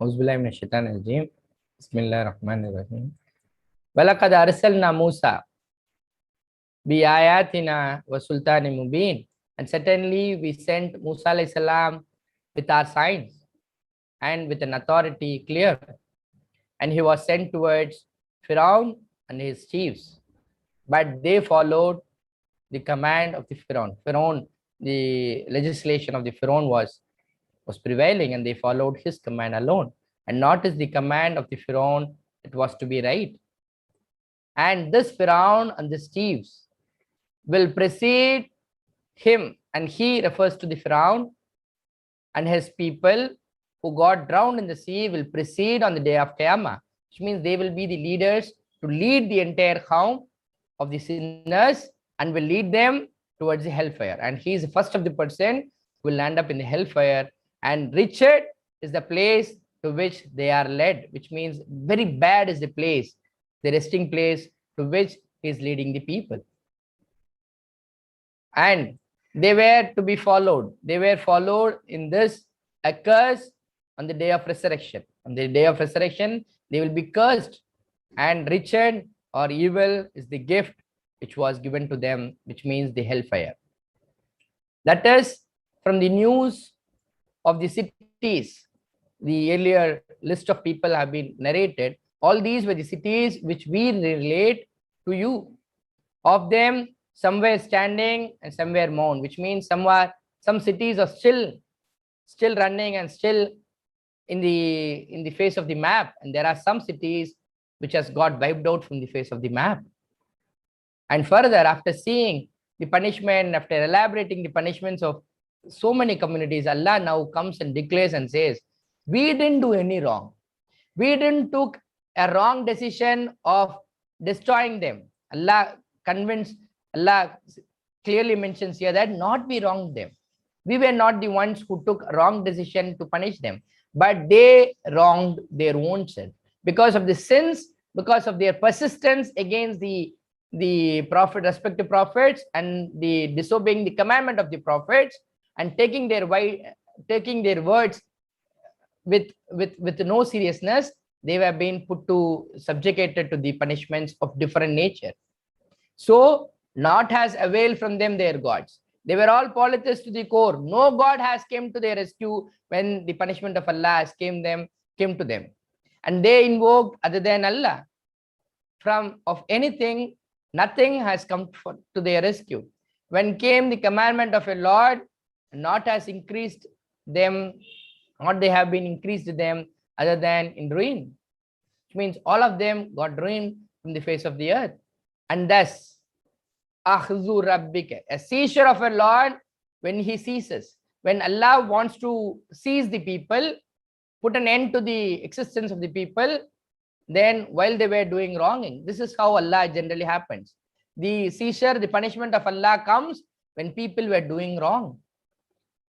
Auzubillahi minash shaitanir rajim. Bismillahir Rahmanir Rahim. Walaqad arsalna Musa bi ayatina wa sultanin mubin. And certainly we sent Musa alayhi salam with our signs and with an authority clear. And he was sent towards Firoun and his chiefs. But they followed the command of the Firoun. Firoun, the legislation of the Firoun was prevailing, and they followed his command alone, and not as the command of the Firoun, it was to be right. And this Firoun and the chiefs will precede him, and he refers to the Firoun and his people who got drowned in the sea will precede on the day of Qiyamah, which means they will be the leaders to lead the entire kaum of the sinners and will lead them towards the hellfire. And he is the first of the person who will land up in the hellfire. And Richard is the place to which they are led, which means very bad is the place, the resting place to which he is leading the people. And they were to be followed. They were followed in this a curse on the day of resurrection. On the day of resurrection, they will be cursed. And Richard or evil is the gift which was given to them, which means the hellfire. That is from the news of the cities. The earlier list of people have been narrated. All these were the cities which we relate to you. Of them, some were standing and some were mourn, which means some cities are still running and still in the face of the map, and there are some cities which has got wiped out from the face of the map. And further, after seeing the punishment, after elaborating the punishments of so many communities, Allah now comes and declares and says, we didn't do any wrong. We didn't took a wrong decision of destroying them. Allah clearly mentions here that not we wronged them. We were not the ones who took a wrong decision to punish them, but they wronged their own self because of the sins, because of their persistence against the prophet, respective prophets, and the disobeying the commandment of the prophets, and taking their words with no seriousness. They were being subjugated to the punishments of different nature. So not has availed from them their gods. They were all polytheists to the core. No God has came to their rescue when the punishment of Allah has came to them. And they invoked other than Allah. From of anything, nothing has come to their rescue. When came the commandment of a Lord, not has increased them, not they have been increased to them other than in ruin. Which means all of them got ruined from the face of the earth. And thus, akhzu rabbika, a seizure of a Lord when he ceases. When Allah wants to seize the people, put an end to the existence of the people, then while they were doing wronging, this is how Allah generally happens. The seizure, the punishment of Allah comes when people were doing wrong.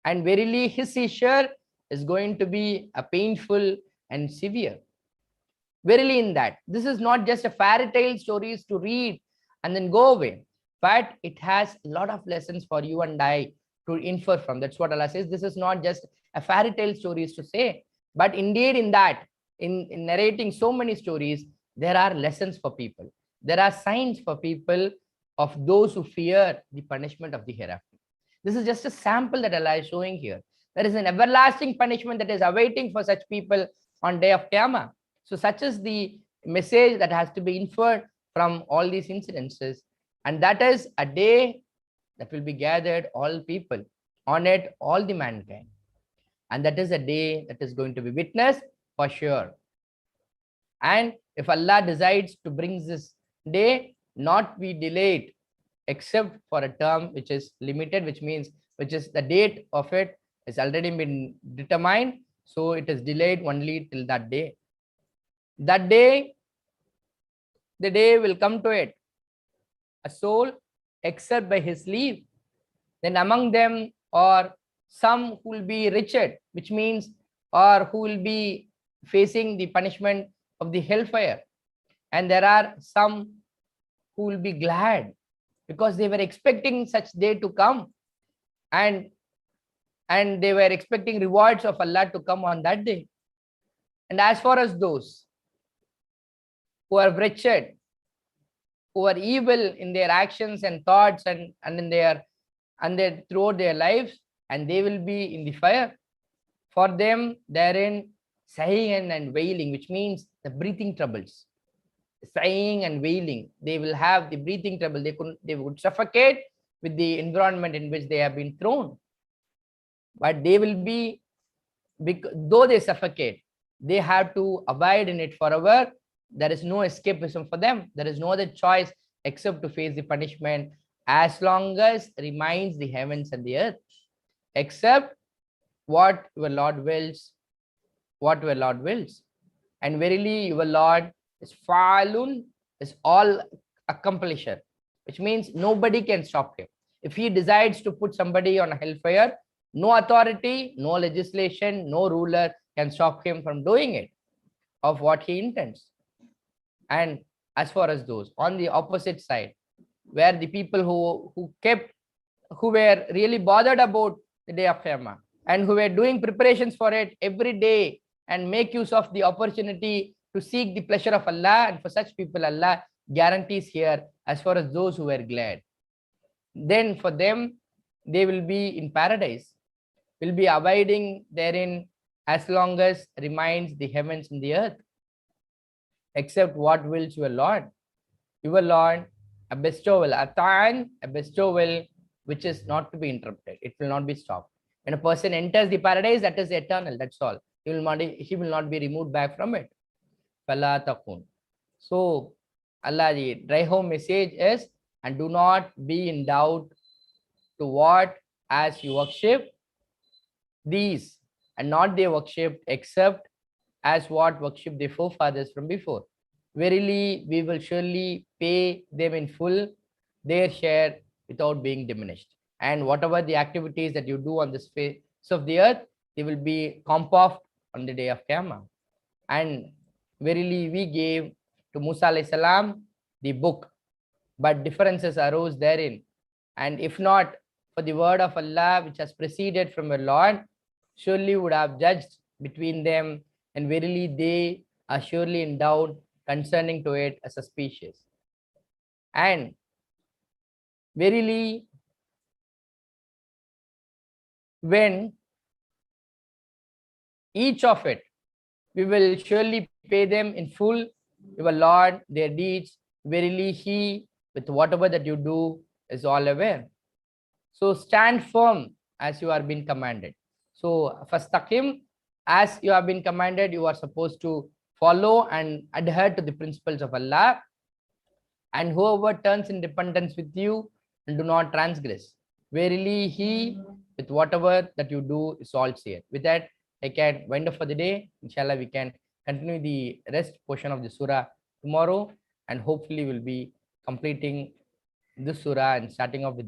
And verily his seizure is going to be a painful and severe. Verily in that, this is not just a fairy tale stories to read and then go away, but it has a lot of lessons for you and I to infer from. That's what Allah says. This is not just a fairy tale stories to say, but indeed in that, in narrating so many stories, there are lessons for people. There are signs for people of those who fear the punishment of the hereafter. This is just a sample that Allah is showing here. There is an everlasting punishment that is awaiting for such people on day of Qiyamah. So such is the message that has to be inferred from all these incidences. And that is a day that will be gathered all people, on it all the mankind. And that is a day that is going to be witnessed for sure. And if Allah decides to bring this day, not be delayed except for a term which is limited, which is the date of it has already been determined. So it is delayed only till that day. That day, the day will come to it, a soul except by his leave. Then among them are some who will be wretched, which means, or who will be facing the punishment of the hellfire. And there are some who will be glad because they were expecting such day to come, and they were expecting rewards of Allah to come on that day. And as far as those who are wretched, who are evil in their actions and thoughts and in their throughout their lives, and they will be in the fire. For them, therein sighing and wailing, which means the breathing troubles. Sighing and wailing, they will have the breathing trouble. They would suffocate with the environment in which they have been thrown. But they will be, though they suffocate, they have to abide in it forever. There is no escapism for them. There is no other choice except to face the punishment as long as remains the heavens and the earth, except what your Lord wills, what your Lord wills. And verily your Lord is Falun, is all accomplisher, which means nobody can stop him. If he decides to put somebody on a hellfire, no authority, no legislation, no ruler can stop him from doing it, of what he intends. And as far as those on the opposite side, where the people who were really bothered about the day of Qiyamah and who were doing preparations for it every day and make use of the opportunity to seek the pleasure of Allah, and for such people Allah guarantees here, as far as those who were glad, then for them they will be in paradise, will be abiding therein as long as remains the heavens and the earth, except what wills your Lord. Your Lord, a bestowal, a bestowal which is not to be interrupted. It will not be stopped. When a person enters the paradise, that is eternal. That's all. He will not be removed back from it. Fala taqun. So Allah, the dry home message is, and do not be in doubt to what as you worship these, and not they worshipped except as what worship their forefathers from before. Verily, we will surely pay them in full their share without being diminished. And whatever the activities that you do on this face of the earth, they will be compounded on the day of Qiyamah. And verily, we gave to Musa alayhi salam the book, but differences arose therein. And if not for the word of Allah which has proceeded from your Lord, surely would have judged between them, and verily they are surely in doubt concerning to it as suspicious. And verily, when each of it, we will surely pay them in full, your Lord, their deeds. Verily, He, with whatever that you do, is all aware. So stand firm as you are being commanded. So fastaqim, as you have been commanded, you are supposed to follow and adhere to the principles of Allah. And whoever turns in dependence with you, and do not transgress. Verily, He, with whatever that you do, is all seer. With that, I can wind up for the day. Inshallah, we can continue the rest portion of the surah tomorrow, and hopefully we'll be completing this surah and starting off with